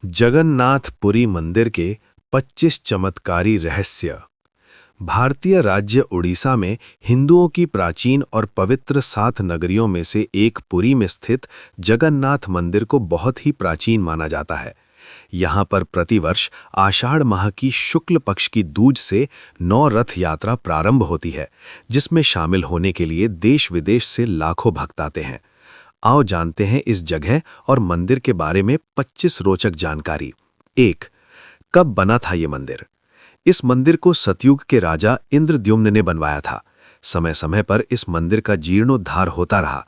जगन्नाथपुरी मंदिर के 25 चमत्कारी रहस्य। भारतीय राज्य उड़ीसा में हिंदुओं की प्राचीन और पवित्र 7 नगरियों में से एक पुरी में स्थित जगन्नाथ मंदिर को बहुत ही प्राचीन माना जाता है। यहाँ पर प्रतिवर्ष आषाढ़ माह की शुक्ल पक्ष की दूज से 9 रथ यात्रा प्रारंभ होती है, जिसमें शामिल होने के लिए देश विदेश से लाखों भक्त आते हैं। आओ जानते हैं इस जगह और मंदिर के बारे में 25 रोचक जानकारी। 1. कब बना था ये मंदिर? इस मंदिर को सतयुग के राजा इंद्रद्युम्न ने बनवाया था। समय समय पर इस मंदिर का जीर्णोद्धार होता रहा।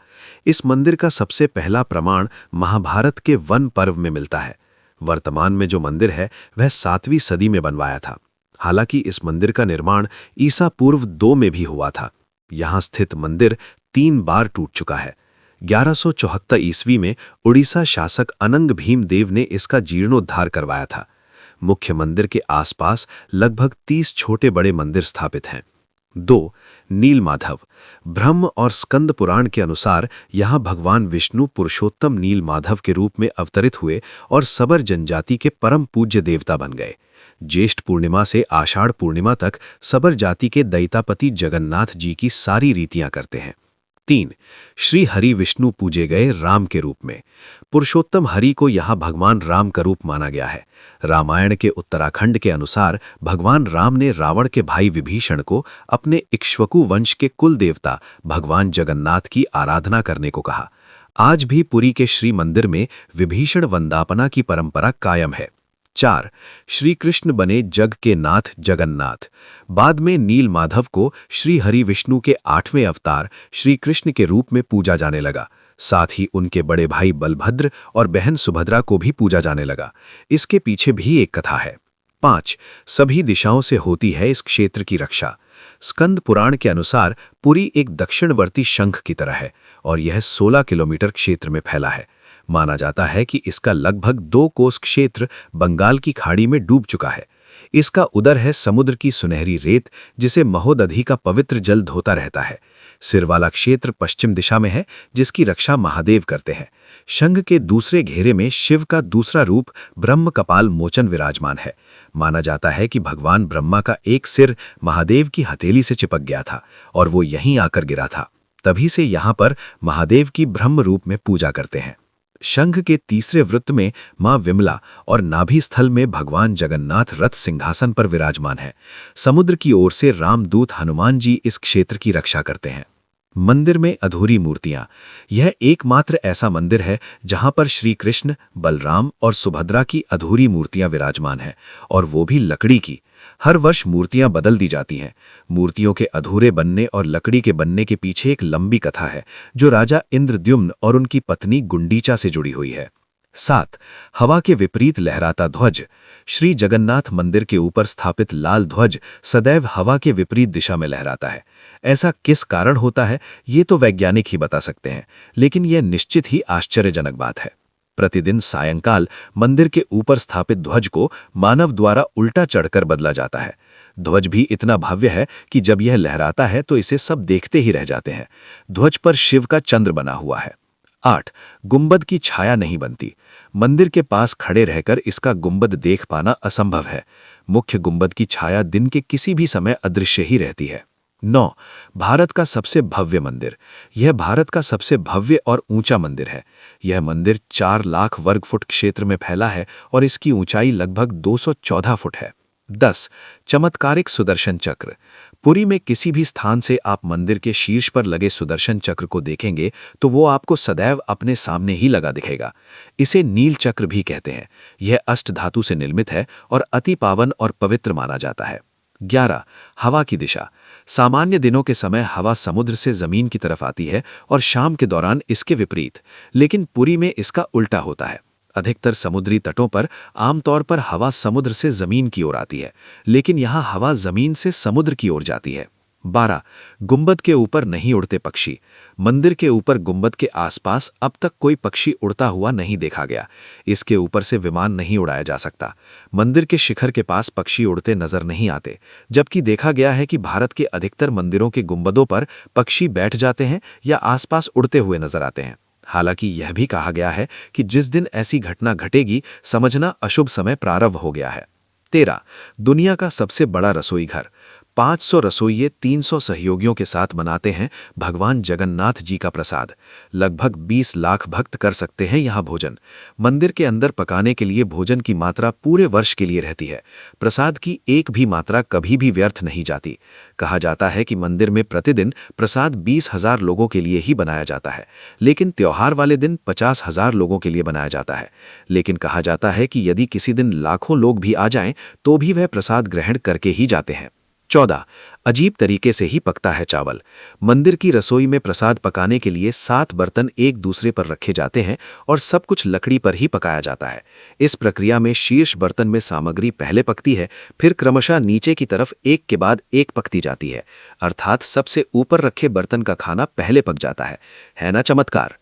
इस मंदिर का सबसे पहला प्रमाण महाभारत के वन पर्व में मिलता है। वर्तमान में जो मंदिर है वह 7वीं सदी में बनवाया था। हालांकि इस मंदिर का निर्माण ईसा पूर्व 2 में भी हुआ था। यहाँ स्थित मंदिर 3 बार टूट चुका है। 1174 ईस्वी में उड़ीसा शासक अनंग भीमदेव ने इसका जीर्णोद्धार करवाया था। मुख्य मंदिर के आसपास लगभग 30 छोटे बड़े मंदिर स्थापित हैं। 2. नीलमाधव। ब्रह्म और स्कंद पुराण के अनुसार यहाँ भगवान विष्णु पुरुषोत्तम नीलमाधव के रूप में अवतरित हुए और सबर जनजाति के परम पूज्य देवता बन गए। ज्येष्ठ पूर्णिमा से आषाढ़ पूर्णिमा तक सबर जाति के दैतापति जगन्नाथ जी की सारी रीतियां करते हैं। 3. श्री हरि विष्णु पूजे गए राम के रूप में। पुरुषोत्तम हरि को यहाँ भगवान राम का रूप माना गया है। रामायण के उत्तराखंड के अनुसार भगवान राम ने रावण के भाई विभीषण को अपने इक्ष्वाकु वंश के कुल देवता भगवान जगन्नाथ की आराधना करने को कहा। आज भी पुरी के श्री मंदिर में विभीषण वंदापना की परंपरा कायम है। 4. श्री कृष्ण बने जग के नाथ जगन्नाथ। बाद में नीलमाधव को श्री हरि विष्णु के 8वें अवतार श्री कृष्ण के रूप में पूजा जाने लगा। साथ ही उनके बड़े भाई बलभद्र और बहन सुभद्रा को भी पूजा जाने लगा। इसके पीछे भी एक कथा है। 5. सभी दिशाओं से होती है इस क्षेत्र की रक्षा। स्कंद पुराण के अनुसार पुरी एक दक्षिणवर्ती शंख की तरह है और यह 16 किलोमीटर क्षेत्र में फैला है। माना जाता है कि इसका लगभग 2 कोस क्षेत्र बंगाल की खाड़ी में डूब चुका है। इसका उदर है समुद्र की सुनहरी रेत, जिसे महोदधि का पवित्र जल धोता रहता है। सिर वाला क्षेत्र पश्चिम दिशा में है, जिसकी रक्षा महादेव करते हैं। शंख के दूसरे घेरे में शिव का दूसरा रूप ब्रह्म कपाल मोचन विराजमान है। माना जाता है कि भगवान ब्रह्मा का एक सिर महादेव की हथेली से चिपक गया था और वो यहीं आकर गिरा था। तभी से यहाँ पर महादेव की ब्रह्म रूप में पूजा करते हैं। शंख के तीसरे वृत्त में मां विमला और नाभि स्थल में भगवान जगन्नाथ रथ सिंहासन पर विराजमान है। समुद्र की ओर से रामदूत हनुमान जी इस क्षेत्र की रक्षा करते हैं। मंदिर में अधूरी मूर्तियां। यह एकमात्र ऐसा मंदिर है जहां पर श्री कृष्ण, बलराम और सुभद्रा की अधूरी मूर्तियां विराजमान हैं, और वो भी लकड़ी की। हर वर्ष मूर्तियां बदल दी जाती हैं। मूर्तियों के अधूरे बनने और लकड़ी के बनने के पीछे एक लंबी कथा है, जो राजा इंद्रद्युम्न और उनकी पत्नी गुंडीचा से जुड़ी हुई है। 7. हवा के विपरीत लहराता ध्वज। श्री जगन्नाथ मंदिर के ऊपर स्थापित लाल ध्वज सदैव हवा के विपरीत दिशा में लहराता है। ऐसा किस कारण होता है, ये तो वैज्ञानिक ही बता सकते हैं, लेकिन यह निश्चित ही आश्चर्यजनक बात है। प्रतिदिन सायंकाल मंदिर के ऊपर स्थापित ध्वज को मानव द्वारा उल्टा चढ़कर बदला जाता है। ध्वज भी इतना भव्य है कि जब यह लहराता है तो इसे सब देखते ही रह जाते हैं। ध्वज पर शिव का चंद्र बना हुआ है। 8. गुंबद की छाया नहीं बनती। मंदिर के पास खड़े रहकर इसका गुंबद देख पाना असंभव है। मुख्य गुंबद की छाया दिन के किसी भी समय अदृश्य ही रहती है। 9. भारत का सबसे भव्य मंदिर। यह भारत का सबसे भव्य और ऊंचा मंदिर है। यह मंदिर 4 लाख वर्ग फुट क्षेत्र में फैला है और इसकी ऊंचाई लगभग 214 फुट है। 10. चमत्कारिक सुदर्शन चक्र। पुरी में किसी भी स्थान से आप मंदिर के शीर्ष पर लगे सुदर्शन चक्र को देखेंगे तो वो आपको सदैव अपने सामने ही लगा दिखेगा। इसे नील चक्र भी कहते हैं। यह अष्टधातु से निर्मित है और अति पावन और पवित्र माना जाता है। 11. हवा की दिशा। सामान्य दिनों के समय हवा समुद्र से जमीन की तरफ आती है और शाम के दौरान इसके विपरीत, लेकिन पुरी में इसका उल्टा होता है। अधिकतर समुद्री तटों पर आमतौर पर हवा समुद्र से जमीन की ओर आती है, लेकिन यहाँ हवा जमीन से समुद्र की ओर जाती है। 12. गुंबद के ऊपर नहीं उड़ते पक्षी। मंदिर के ऊपर गुंबद के आसपास अब तक कोई पक्षी उड़ता हुआ नहीं देखा गया। इसके ऊपर से विमान नहीं उड़ाया जा सकता। मंदिर के शिखर के पास पक्षी उड़ते नजर नहीं आते, जबकि देखा गया है कि भारत के अधिकतर मंदिरों के गुंबदों पर पक्षी बैठ जाते हैं या आसपास उड़ते हुए नजर आते हैं। हालांकि यह भी कहा गया है कि जिस दिन ऐसी घटना घटेगी समझना अशुभ समय प्रारंभ हो गया है। 13 दुनिया का सबसे बड़ा रसोई घर। 500 रसोइये 300 सहयोगियों के साथ बनाते हैं भगवान जगन्नाथ जी का प्रसाद। लगभग 20 लाख भक्त कर सकते हैं यहाँ भोजन। मंदिर के अंदर पकाने के लिए भोजन की मात्रा पूरे वर्ष के लिए रहती है। प्रसाद की एक भी मात्रा कभी भी व्यर्थ नहीं जाती। कहा जाता है कि मंदिर में प्रतिदिन प्रसाद 20,000 लोगों के लिए ही बनाया जाता है, लेकिन त्योहार वाले दिन 50,000 लोगों के लिए बनाया जाता है। लेकिन कहा जाता है कि यदि किसी दिन लाखों लोग भी आ जाएं तो भी वह प्रसाद ग्रहण करके ही जाते हैं। 14 अजीब तरीके से ही पकता है चावल। मंदिर की रसोई में प्रसाद पकाने के लिए 7 बर्तन एक दूसरे पर रखे जाते हैं और सब कुछ लकड़ी पर ही पकाया जाता है। इस प्रक्रिया में शीर्ष बर्तन में सामग्री पहले पकती है, फिर क्रमशः नीचे की तरफ एक के बाद एक पकती जाती है, अर्थात सबसे ऊपर रखे बर्तन का खाना पहले पक जाता है ना चमत्कार।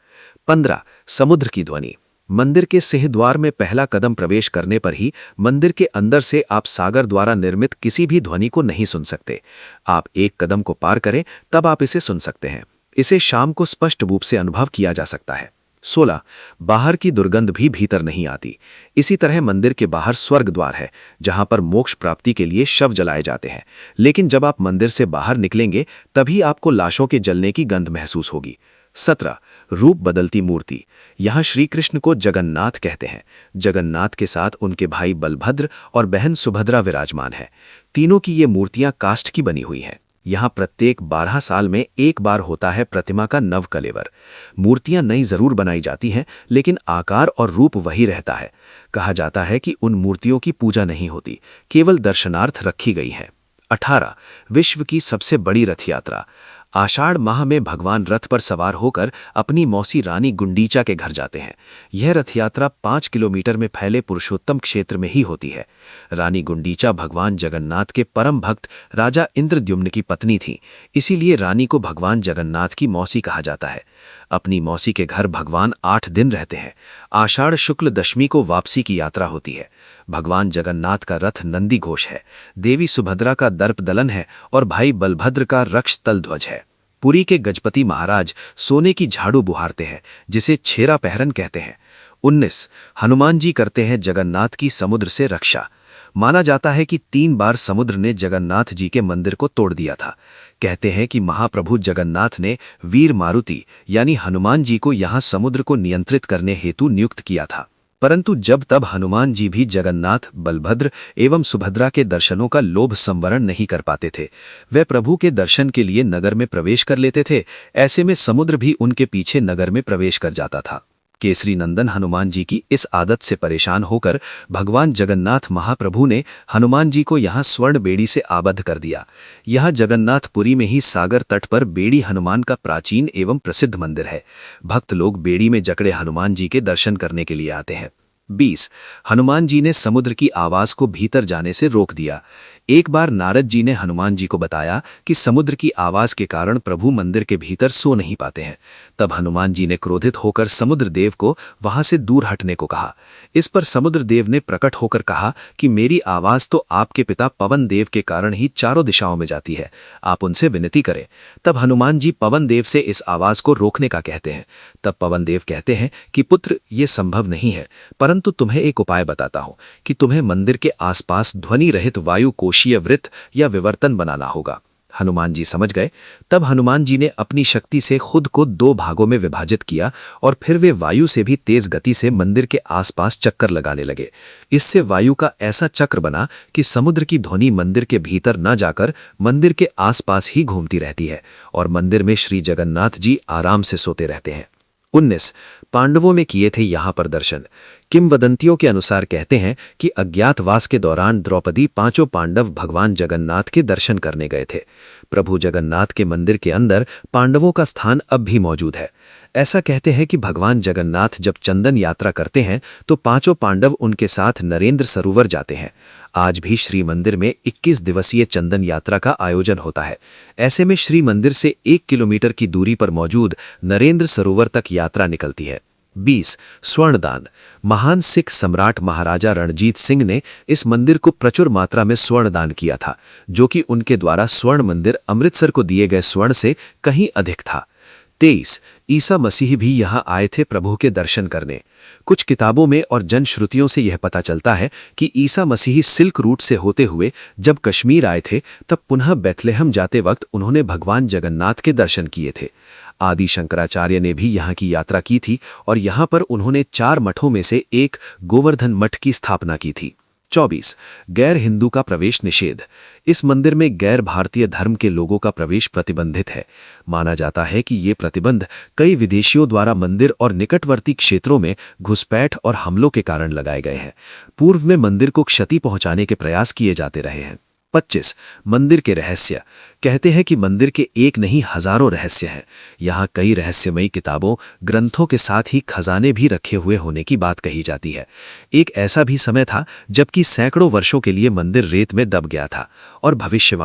15 समुद्र की ध्वनि। मंदिर के सिंहद्वार में पहला कदम प्रवेश करने पर ही मंदिर के अंदर से आप सागर द्वारा निर्मित किसी भी ध्वनि को नहीं सुन सकते। आप एक कदम को पार करें तब आप इसे सुन सकते हैं। इसे शाम को स्पष्ट रूप से अनुभव किया जा सकता है। 16 बाहर की दुर्गंध भी भीतर नहीं आती। इसी तरह मंदिर के बाहर स्वर्ग द्वार है, जहां पर मोक्ष प्राप्ति के लिए शव जलाए जाते हैं, लेकिन जब आप मंदिर से बाहर निकलेंगे तभी आपको लाशों के जलने की गंध महसूस होगी। 17 रूप बदलती मूर्ति। यहाँ श्री कृष्ण को जगन्नाथ कहते हैं। जगन्नाथ के साथ उनके भाई बलभद्र और बहन सुभद्रा विराजमान है। तीनों की ये मूर्तियां काष्ठ की बनी हुई हैं। यहाँ प्रत्येक 12 साल में एक बार होता है प्रतिमा का नव कलेवर। मूर्तियां नई जरूर बनाई जाती हैं, लेकिन आकार और रूप वही रहता है। कहा जाता है कि उन मूर्तियों की पूजा नहीं होती, केवल दर्शनार्थ रखी गई है। 18 विश्व की सबसे बड़ी रथ यात्रा। आषाढ़ माह में भगवान रथ पर सवार होकर अपनी मौसी रानी गुंडीचा के घर जाते हैं। यह रथ यात्रा 5 किलोमीटर में फैले पुरुषोत्तम क्षेत्र में ही होती है। रानी गुंडीचा भगवान जगन्नाथ के परम भक्त राजा इंद्रद्युम्न की पत्नी थी, इसीलिए रानी को भगवान जगन्नाथ की मौसी कहा जाता है। अपनी मौसी के घर भगवान 8 दिन रहते हैं। आषाढ़ शुक्ल दशमी को वापसी की यात्रा होती है। भगवान जगन्नाथ का रथ नंदी घोष है, देवी सुभद्रा का दर्प दलन है और भाई बलभद्र का रक्ष तल ध्वज है। पुरी के गजपति महाराज सोने की झाड़ू बुहारते हैं, जिसे छेरा पहरन कहते हैं। 19 हनुमान जी करते हैं जगन्नाथ की समुद्र से रक्षा। माना जाता है कि 3 बार समुद्र ने जगन्नाथ जी के मंदिर को तोड़ दिया था। कहते हैं कि महाप्रभु जगन्नाथ ने वीर मारुति यानी हनुमान जी को यहाँ समुद्र को नियंत्रित करने हेतु नियुक्त किया था, परंतु जब तब हनुमान जी भी जगन्नाथ, बलभद्र एवं सुभद्रा के दर्शनों का लोभ संवरण नहीं कर पाते थे। वे प्रभु के दर्शन के लिए नगर में प्रवेश कर लेते थे। ऐसे में समुद्र भी उनके पीछे नगर में प्रवेश कर जाता था। केसरी नंदन हनुमान जी की इस आदत से परेशान होकर भगवान जगन्नाथ महाप्रभु ने हनुमान जी को यहाँ स्वर्ण बेड़ी से आबद्ध कर दिया। यह जगन्नाथपुरी में ही सागर तट पर बेड़ी हनुमान का प्राचीन एवं प्रसिद्ध मंदिर है। भक्त लोग बेड़ी में जकड़े हनुमान जी के दर्शन करने के लिए आते हैं। 20 हनुमान जी ने समुद्र की आवाज को भीतर जाने से रोक दिया। एक बार नारद जी ने हनुमान जी को बताया कि समुद्र की आवाज के कारण प्रभु मंदिर के भीतर सो नहीं पाते हैं। तब हनुमान जी ने क्रोधित होकर समुद्र देव को वहां से दूर हटने को कहा। इस पर समुद्र देव ने प्रकट होकर कहा कि मेरी आवाज तो आपके पिता पवन देव के कारण ही चारों दिशाओं में जाती है, आप उनसे विनती करें। तब हनुमान जी पवन देव से इस आवाज को रोकने का कहते हैं। तब पवन देव कहते हैं कि पुत्र, ये संभव नहीं है, परंतु तुम्हें एक उपाय बताता हूं कि तुम्हें मंदिर के आसपास ध्वनि रहित वायु कोशीय वृत्त या विवर्तन बनाना होगा। हनुमान जी समझ गए। तब हनुमान जी ने अपनी शक्ति से खुद को 2 भागों में विभाजित किया और फिर वे वायु से भी तेज गति से मंदिर के आसपास चक्कर लगाने लगे। इससे वायु का ऐसा चक्र बना कि समुद्र की ध्वनि मंदिर के भीतर न जाकर मंदिर के आसपास ही घूमती रहती है और मंदिर में श्री जगन्नाथ जी आराम से सोते रहते हैं। 19 पांडवों में किए थे यहाँ पर दर्शन। किंवदंतियों के अनुसार कहते हैं कि अज्ञातवास के दौरान द्रौपदी 5 पांडव भगवान जगन्नाथ के दर्शन करने गए थे। प्रभु जगन्नाथ के मंदिर के अंदर पांडवों का स्थान अब भी मौजूद है। ऐसा कहते हैं कि भगवान जगन्नाथ जब चंदन यात्रा करते हैं तो 5 पांडव उनके साथ नरेंद्र सरोवर जाते हैं। आज भी श्री मंदिर में 21 दिवसीय चंदन यात्रा का आयोजन होता है। ऐसे में श्री मंदिर से 1 किलोमीटर की दूरी पर मौजूद नरेंद्र सरोवर तक यात्रा निकलती है। 20 स्वर्णदान। महान सिख सम्राट महाराजा रणजीत सिंह ने इस मंदिर को प्रचुर मात्रा में स्वर्ण दान किया था, जो कि उनके द्वारा स्वर्ण मंदिर अमृतसर को दिए गए स्वर्ण से कहीं अधिक था। 23 ईसा मसीह भी यहाँ आए थे प्रभु के दर्शन करने। कुछ किताबों में और जनश्रुतियों से यह पता चलता है कि ईसा मसीह सिल्क रूट से होते हुए जब कश्मीर आए थे तब पुनः बेथलेहम जाते वक्त उन्होंने भगवान जगन्नाथ के दर्शन किए थे। आदि शंकराचार्य ने भी यहाँ की यात्रा की थी और यहाँ पर उन्होंने 4 मठों में से एक गोवर्धन मठ की स्थापना की थी। 24 गैर हिंदू का प्रवेश निषेध। इस मंदिर में गैर भारतीय धर्म के लोगों का प्रवेश प्रतिबंधित है। माना जाता है कि ये प्रतिबंध कई विदेशियों द्वारा मंदिर और निकटवर्ती क्षेत्रों में घुसपैठ और हमलों के कारण लगाए गए हैं। पूर्व में मंदिर को क्षति पहुंचाने के प्रयास किए जाते रहे हैं। 25 मंदिर के रहस्य। कहते हैं कि मंदिर के एक नहीं हजारों रहस्य हैं। यहाँ कई रहस्यमयी किताबों ग्रंथों के साथ ही खजाने भी रखे हुए होने की बात कही जाती है। एक ऐसा भी समय था जबकि सैकड़ों वर्षों के लिए मंदिर रेत में दब गया था और भविष्यवाणी